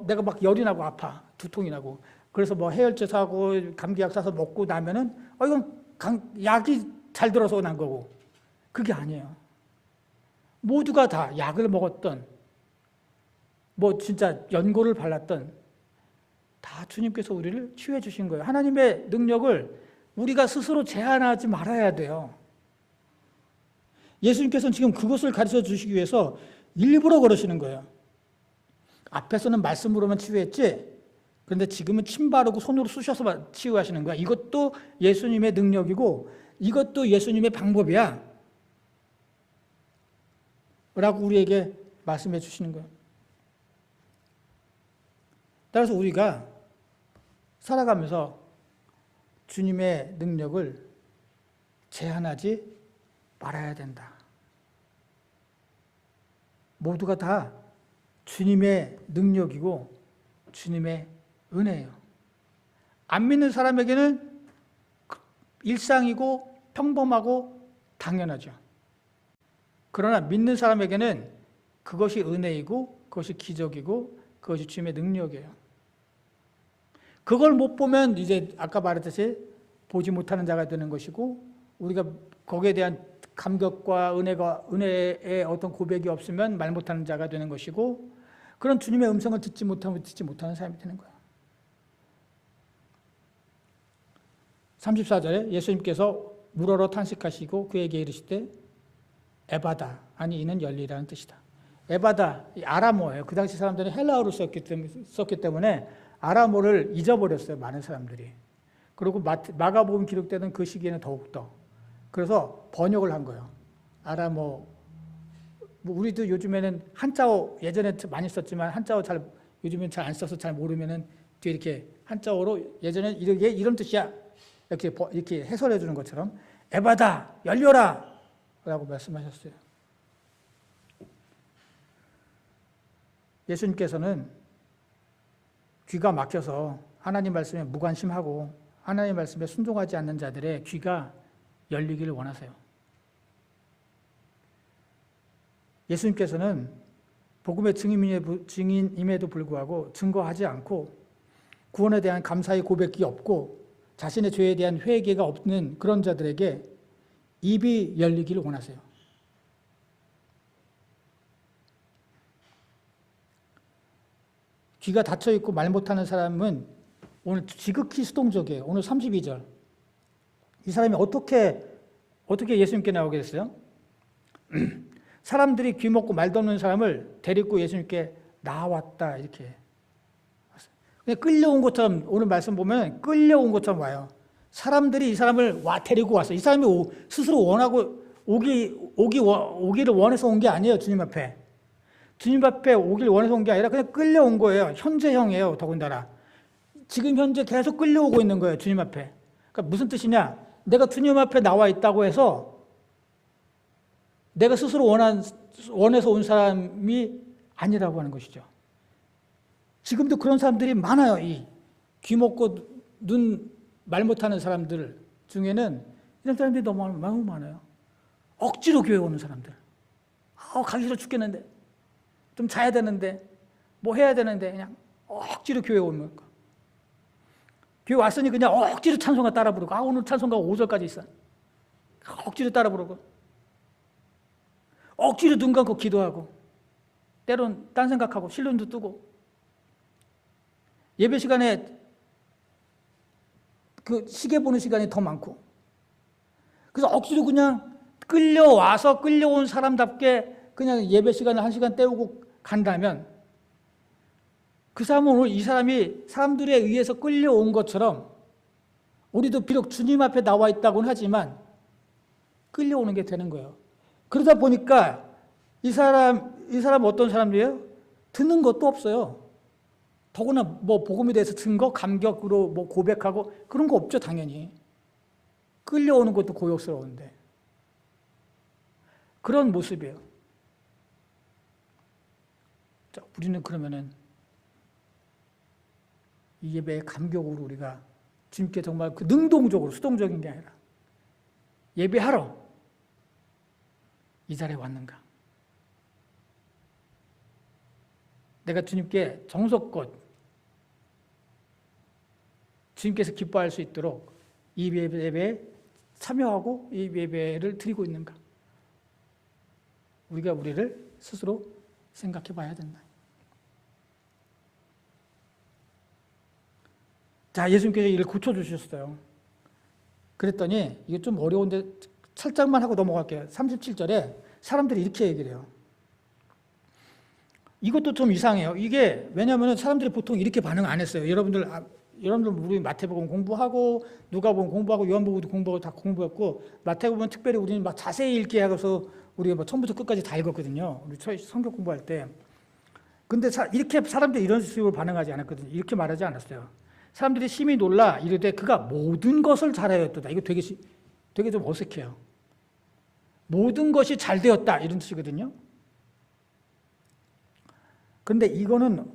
내가 막 열이 나고 아파. 두통이 나고 그래서 뭐 해열제 사고 감기약 사서 먹고 나면은 이건 약이 잘 들어서 난 거고 그게 아니에요. 모두가 다 약을 먹었던 뭐 진짜 연고를 발랐던 다 주님께서 우리를 치유해 주신 거예요. 하나님의 능력을 우리가 스스로 제한하지 말아야 돼요. 예수님께서는 지금 그것을 가르쳐 주시기 위해서 일부러 그러시는 거예요. 앞에서는 말씀으로만 치유했지 그런데 지금은 침 바르고 손으로 쑤셔서 치유하시는 거야. 이것도 예수님의 능력이고 이것도 예수님의 방법이야 라고 우리에게 말씀해 주시는 거예요. 따라서 우리가 살아가면서 주님의 능력을 제한하지 말아야 된다. 모두가 다 주님의 능력이고 주님의 은혜예요. 안 믿는 사람에게는 일상이고 평범하고 당연하죠. 그러나 믿는 사람에게는 그것이 은혜이고 그것이 기적이고 그것이 주님의 능력이에요. 그걸 못 보면 이제 아까 말했듯이 보지 못하는 자가 되는 것이고 우리가 거기에 대한 감격과 은혜의 어떤 고백이 없으면 말 못하는 자가 되는 것이고 그런 주님의 음성을 듣지 못하는 사람이 되는 거야. 34절에 예수님께서 물어러 탄식하시고 그에게 이르시되 에바다 아니 이는 열리라는 뜻이다. 에바다 아람어예요. 그 당시 사람들은 헬라어를 썼기 때문에 아람어를 잊어버렸어요. 많은 사람들이. 그리고 마가복음 기록되는 그 시기에는 더욱더. 그래서 번역을 한 거예요. 아람어. 뭐 우리도 요즘에는 한자어 예전에 많이 썼지만 한자어 요즘엔 잘 안 써서 잘 모르면은 뒤에 이렇게 한자어로 예전에 이런 뜻이야. 이렇게 해설해 주는 것처럼 에바다 열려라 라고 말씀하셨어요. 예수님께서는 귀가 막혀서 하나님 말씀에 무관심하고 하나님 말씀에 순종하지 않는 자들의 귀가 열리기를 원하세요. 예수님께서는 복음의 증인임에도 불구하고 증거하지 않고 구원에 대한 감사의 고백이 없고 자신의 죄에 대한 회개가 없는 그런 자들에게 입이 열리기를 원하세요. 귀가 닫혀 있고 말 못하는 사람은 오늘 지극히 수동적이에요. 오늘 32절. 이 사람이 어떻게 예수님께 나오게 됐어요? 사람들이 귀 먹고 말도 없는 사람을 데리고 예수님께 나왔다 이렇게. 그냥 끌려온 것처럼 오늘 말씀 보면 끌려온 것처럼 와요. 사람들이 이 사람을 데리고 왔어요. 이 사람이 스스로 원하고 오기를 원해서 온 게 아니에요. 주님 앞에. 주님 앞에 오길 원해서 온 게 아니라 그냥 끌려온 거예요. 현재형이에요. 더군다나. 지금 현재 계속 끌려오고 있는 거예요. 주님 앞에. 그러니까 무슨 뜻이냐? 내가 주님 앞에 나와 있다고 해서 내가 스스로 원해서 온 사람이 아니라고 하는 것이죠. 지금도 그런 사람들이 많아요. 이 귀 먹고 눈 말 못하는 사람들 중에는 이런 사람들이 너무 많아요. 억지로 교회 오는 사람들. 가기 싫어 죽겠는데, 좀 자야 되는데, 뭐 해야 되는데 그냥 억지로 교회 오는 거. 교회 왔으니 그냥 억지로 찬송가 따라 부르고, 오늘 찬송가 5절까지 있어. 억지로 따라 부르고, 억지로 눈 감고 기도하고, 때론 딴 생각하고 실눈도 뜨고, 예배 시간에 그 시계 보는 시간이 더 많고, 그래서 억지로 그냥 끌려온 사람답게 그냥 예배 시간을 1시간 때우고 간다면, 그 사람은 오늘 이 사람이 사람들에 의해서 끌려온 것처럼, 우리도 비록 주님 앞에 나와 있다고는 하지만 끌려오는 게 되는 거예요. 그러다 보니까 이 사람 어떤 사람이에요? 듣는 것도 없어요. 더구나 뭐 복음에 대해서 증거, 감격으로 뭐 고백하고 그런 거 없죠, 당연히. 끌려오는 것도 고역스러운데. 그런 모습이에요. 자, 우리는 그러면은 이 예배의 감격으로 우리가 주님께 정말 그 능동적으로, 수동적인 게 아니라 예배하러 이 자리에 왔는가? 내가 주님께 정성껏 주님께서 기뻐할 수 있도록 이 예배에 참여하고 이 예배를 드리고 있는가? 우리가 우리를 스스로 생각해 봐야 된다. 자, 예수님께서 이를 고쳐주셨어요. 그랬더니 이게 좀 어려운데 살짝만 하고 넘어갈게요. 37절에 사람들이 이렇게 얘기를 해요. 이것도 좀 이상해요. 이게 왜냐하면 사람들이 보통 이렇게 반응 안 했어요. 여러분들 우리 마태복음 공부하고 누가복음 공부하고 요한복음도 공부하고 다 공부했고, 마태복음은 특별히 우리는 막 자세히 읽게 하고서 우리가 뭐 처음부터 끝까지 다 읽었거든요. 우리 성경 공부할 때. 근데 이렇게 사람들이 이런 식으로 반응하지 않았거든요. 이렇게 말하지 않았어요. 사람들이 심히 놀라 이르되 그가 모든 것을 잘하였도다. 이거 되게 좀 어색해요. 모든 것이 잘 되었다 이런 뜻이거든요. 그런데 이거는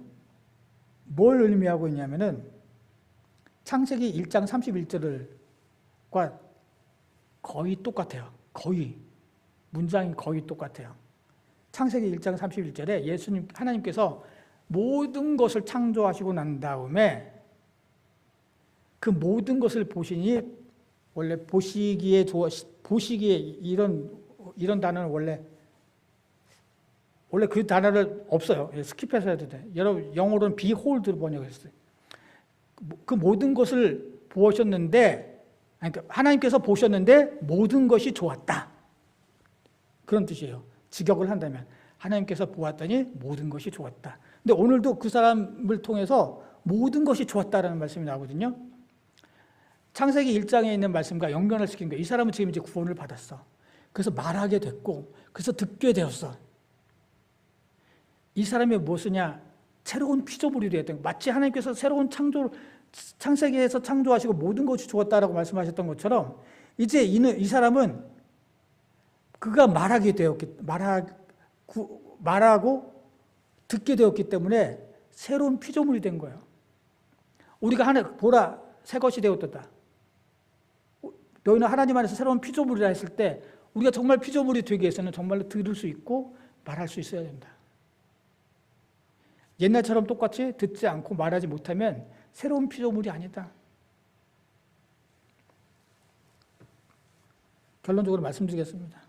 뭘 의미하고 있냐면은 창세기 1장 31절과 거의 똑같아요. 거의. 문장이 거의 똑같아요. 창세기 1장 31절에 하나님께서 모든 것을 창조하시고 난 다음에 그 모든 것을 보시니, 원래 보시기에 이런 단어는 원래 그 단어를 없어요. 스킵해서 해도 돼. 여러분 영어로는 behold로 번역했어요. 그 모든 것을 보셨는데, 그러니까 하나님께서 보셨는데 모든 것이 좋았다. 그런 뜻이에요. 직역을 한다면 하나님께서 보았더니 모든 것이 좋았다. 근데 오늘도 그 사람을 통해서 모든 것이 좋았다라는 말씀이 나오거든요. 창세기 1장에 있는 말씀과 연관을 시킨 거예요. 이 사람은 지금 이제 구원을 받았어. 그래서 말하게 됐고, 그래서 듣게 되었어. 이 사람이 무엇이냐? 새로운 피조물이 되었던, 마치 하나님께서 새로운 창세기에서 창조하시고 모든 것이 좋았다라고 말씀하셨던 것처럼, 이제 이 사람은 그가 말하고 듣게 되었기 때문에 새로운 피조물이 된 거예요. 우리가 보라 새 것이 되었다. 너희는 하나님 안에서 새로운 피조물이라 했을 때, 우리가 정말 피조물이 되기 위해서는 정말로 들을 수 있고 말할 수 있어야 된다. 옛날처럼 똑같이 듣지 않고 말하지 못하면 새로운 피조물이 아니다. 결론적으로 말씀드리겠습니다.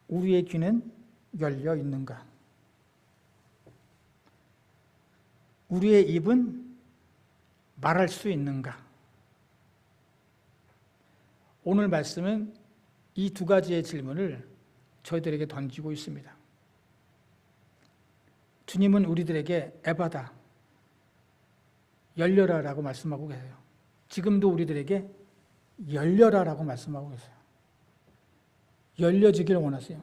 우리의 귀는 열려 있는가? 우리의 입은 말할 수 있는가? 오늘 말씀은 이 두 가지의 질문을 저희들에게 던지고 있습니다. 주님은 우리들에게 에바다, 열려라라고 말씀하고 계세요. 지금도 우리들에게 열려라라고 말씀하고 계세요. 열려지기를 원하세요.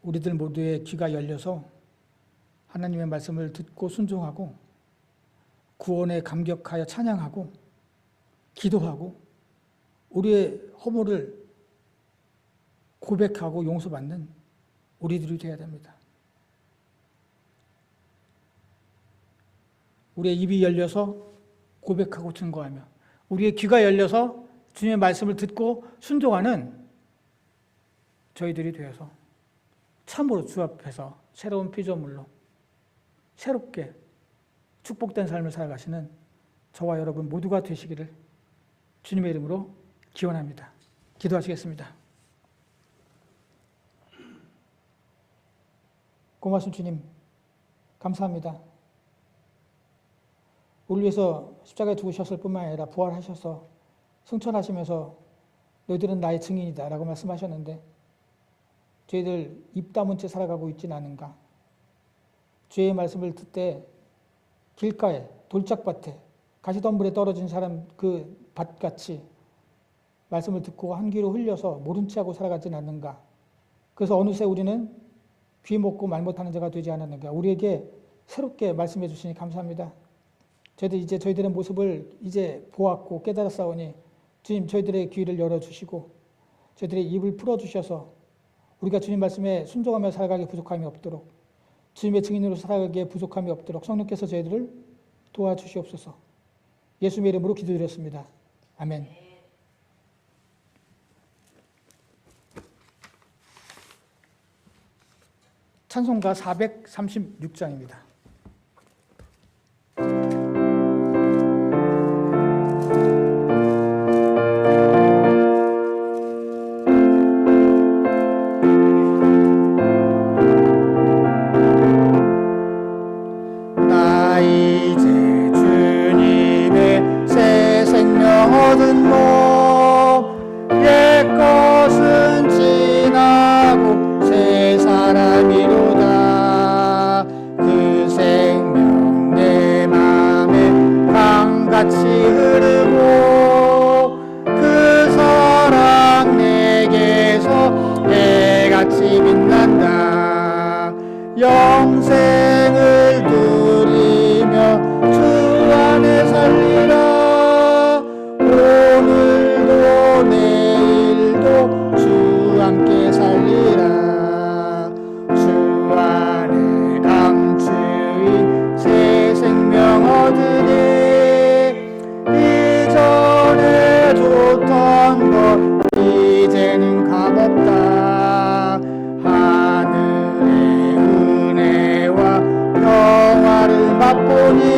우리들 모두의 귀가 열려서 하나님의 말씀을 듣고 순종하고 구원에 감격하여 찬양하고 기도하고 우리의 허물을 고백하고 용서받는 우리들이 되어야 됩니다. 우리의 입이 열려서 고백하고 증거하며 우리의 귀가 열려서 주님의 말씀을 듣고 순종하는 저희들이 되어서 참으로 주 앞에서 새로운 피조물로 새롭게 축복된 삶을 살아가시는 저와 여러분 모두가 되시기를 주님의 이름으로 기원합니다. 기도하시겠습니다. 고마우신 주님, 감사합니다. 우리 위해서 십자가에 죽으셨을 뿐만 아니라 부활하셔서 승천하시면서 너희들은 나의 증인이다 라고 말씀하셨는데 저희들 입 다문 채 살아가고 있지는 않은가? 주의 말씀을 듣되 길가에 돌짝밭에 가시덤불에 떨어진 사람 그 밭같이 말씀을 듣고 한 귀로 흘려서 모른 채 하고 살아가지는 않는가? 그래서 어느새 우리는 귀 먹고 말 못하는 자가 되지 않았는가? 우리에게 새롭게 말씀해 주시니 감사합니다. 저희들 이제 저희들의 모습을 이제 보았고 깨달았사오니 주님 저희들의 귀를 열어주시고 저희들의 입을 풀어주셔서 우리가 주님 말씀에 순종하며 살아가기에 부족함이 없도록 주님의 증인으로 살아가기에 부족함이 없도록 성령께서 저희들을 도와주시옵소서. 예수님의 이름으로 기도드렸습니다. 아멘. 찬송가 436장입니다. 나 이제 주님의 새 생명 얻은 몸 옛것은 지나고 새 사람이로다. 그 생명 내 맘에 강같이 흐르고 그 사랑 내게서 해같이 빛난다. 영생을 누리며 주 안에 살리라. 오늘도 내일도 주 함께 살리라. 주 안에 감추인 새 생명 얻으니 이전에 좋던 것 이제는 값없다. 하늘의 은혜와 평화를 맛보니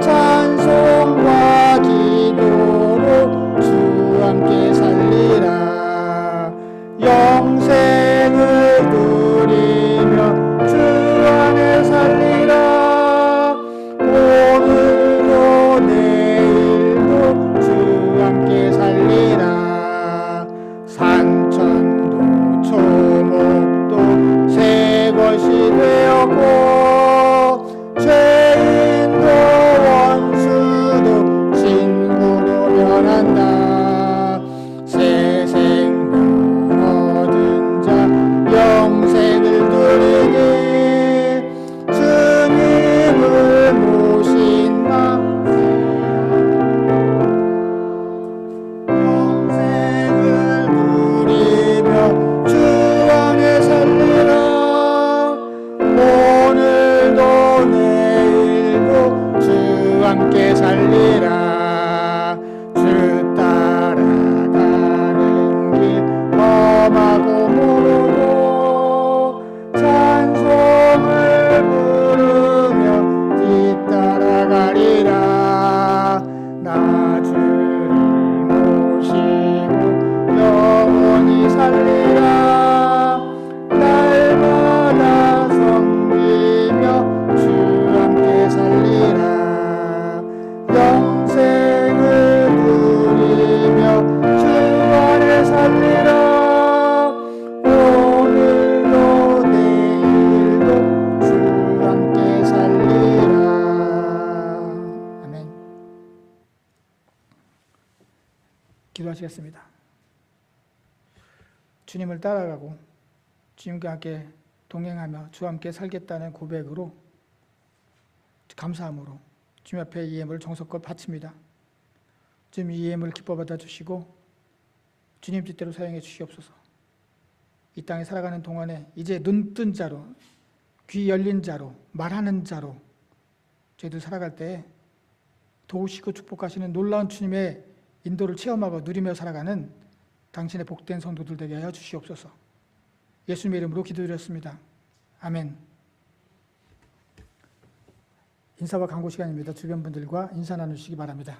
찬송과 기도로 주 함께 살리라. 영생을 누리며 주 안에 살리라. 오늘도 내일도 주 함께 살리라. 산천도 초목도 새 것이 되었고 죄인도 원수도 친구로 변한다. 새 생명 얻은 자 영생을 누리니 주님을 모신 나 영생을 누리며 주 안에 살리라. 오늘도 내일도 주 함께 살리라. 주 따라가는 길 험하고 모르고 찬송을 부르며 뒤따라가리라. 나 주를 모시고 영원히 살리라. 날마다 섬기며 주 함께 살리라. 영생을 누리며 주 안에 살리라. 오늘도 내일도 주 함께 살리라. 아멘. 기도하시겠습니다. 주님을 따라가고 주님과 함께 동행하며 주와 함께 살겠다는 고백으로 감사함으로 주님 앞에 이 예물을 정성껏 바칩니다. 주님 이 예물을 기뻐 받아주시고 주님 뜻대로 사용해 주시옵소서. 이 땅에 살아가는 동안에 이제 눈뜬 자로, 귀 열린 자로, 말하는 자로 저희들 살아갈 때 도우시고 축복하시는 놀라운 주님의 인도를 체험하고 누리며 살아가는 당신의 복된 성도들 되게 하여 주시옵소서. 예수님의 이름으로 기도드렸습니다. 아멘. 인사와 강구 시간입니다. 주변 분들과 인사 나누시기 바랍니다.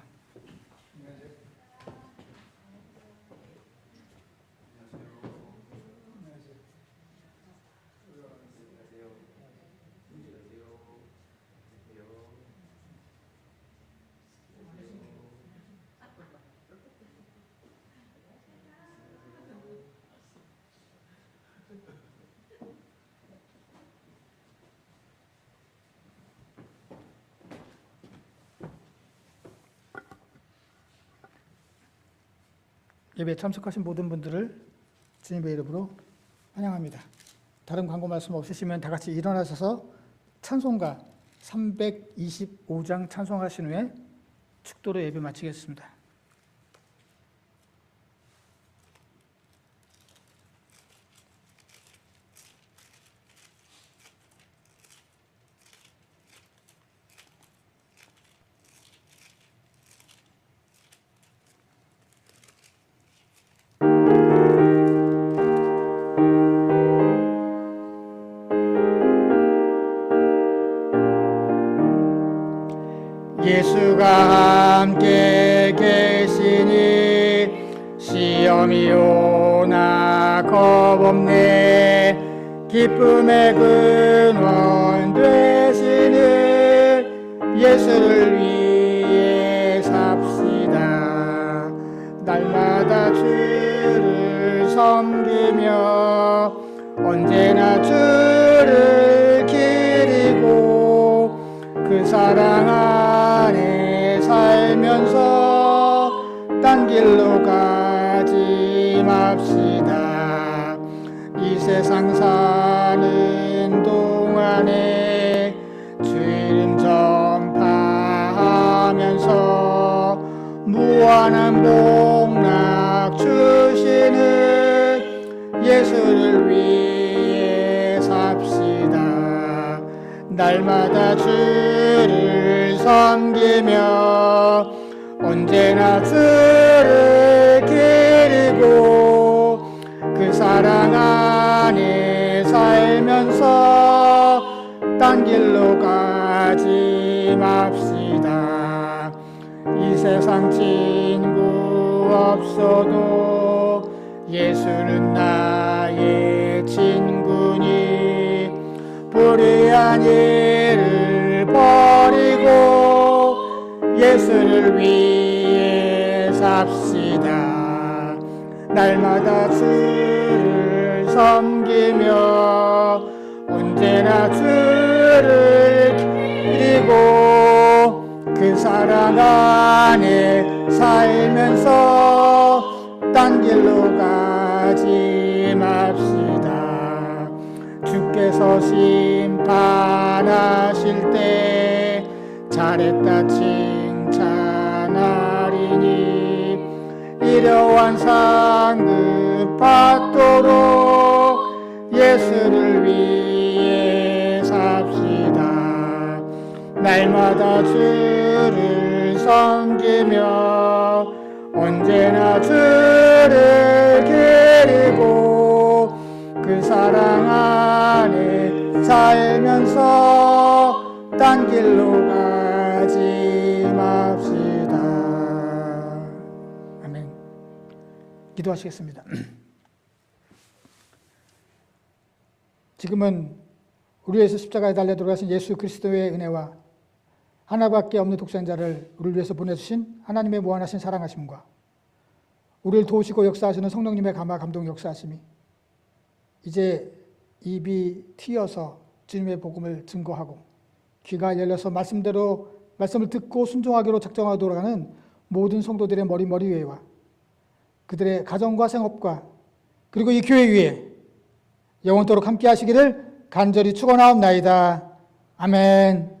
예배에 참석하신 모든 분들을 주님의 이름으로 환영합니다. 다른 광고 말씀 없으시면 다 같이 일어나셔서 찬송가 325장 찬송하신 후에 축도로 예배 마치겠습니다. 예수가 함께 계시니 시험이 오나 겁없네. 기쁨의 근원 되시는 예수를 위해 삽시다. 날마다 주를 섬기며 언제나 주를 기리고 그 사랑 안에 살면서 딴 길로 가지 맙시다. 이 세상 사는 동안에 주 이름 전파하면서 무한한 복락 주시는 예수를 위해 삽시다. 날마다 주를 섬기며 언제나 주를 기리고 그 사랑 안에 살면서 딴 길로 가지 맙시다. 이 세상 친구 없어도 예수는 나의 친구니 불의한 일을 버리고 예수를 위해 삽시다. 날마다 주를 섬기며 언제나 주를 기리고 그 사랑 안에 살면서 딴 길로 가지 맙시다. 주께서 심판하실 때 잘했다 칭찬하리니 이러한 상급 받도록 예수를 위해 삽시다. 날마다 주를 섬기며 언제나 주를 기리고 그 사랑 안에 살면서 딴 길로 가지 맙시다. 아멘. 기도하시겠습니다. 지금은 우리 위해서 십자가에 달려 돌아가신 예수 그리스도의 은혜와 하나밖에 없는 독생자를 우리를 위해서 보내주신 하나님의 무한하신 사랑하심과 우리를 도우시고 역사하시는 성령님의 감화 감동 역사하심이 이제 입이 튀어서 주님의 복음을 증거하고 귀가 열려서 말씀을 듣고 순종하기로 작정하고 돌아가는 모든 성도들의 머리 위에와 그들의 가정과 생업과 그리고 이 교회 위에 영원토록 함께 하시기를 간절히 축원하옵나이다. 아멘.